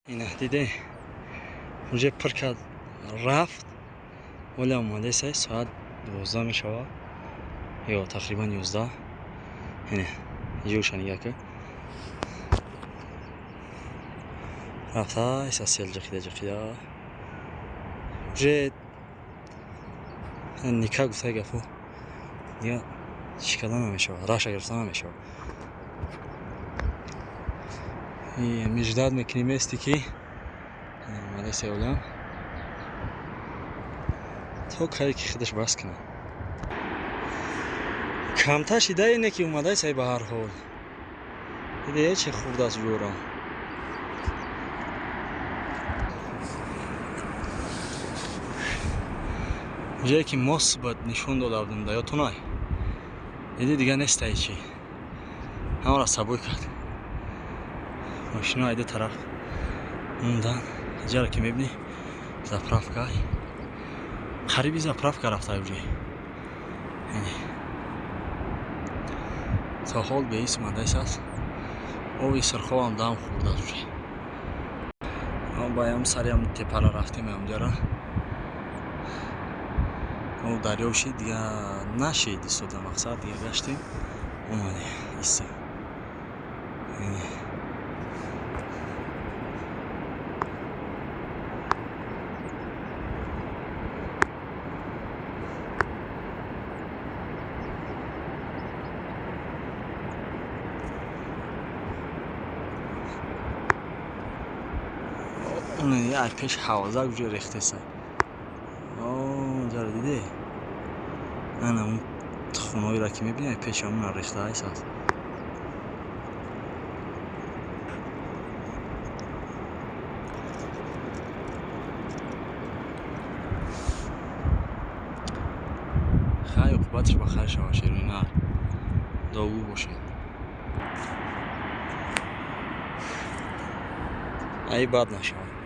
اینه دیده اونجا پر کرد رفت ولی اومده ساعت 12 می شود یا تقریبا 11. اینه جوش نگاه که رفته ایسا سیل جقیده اونجا نیکه گفته گفو دیگه شکده نمیشه راشه گرفته نمیشه. مجدد میکنیم استی که اومده سیولم تو کاری که خودش بس کنه کمتر شیده اینه که اومده سای به هر حال دیده چه خورده از جورا جایی که ماست باید نشون داده بودم دا یا تو نای دیده دیگه نیست ای چی همه را سبوی کرد ماشین ها ایده طرف موندن اینجا را که میبینی زپرافکا قریبی زپرافکا رفته اونجا تا حال به ایس مانده است اوی سرخواه هم دام خورده اونجا ما بایم سری هم تپه را رفتیم اونجا را او دریا شید دیگه نشید ایستاد مقصد دیگه گشتیم اومده ایسته اون یه پیش حوازه اونجا ریخته سه اونجا رو دیده نه اون خونهایی را که میبینی پیش همون ریخته هست خیلی عقوبتش بخیر شود شیرونی نه داغو باشه ای بد نشود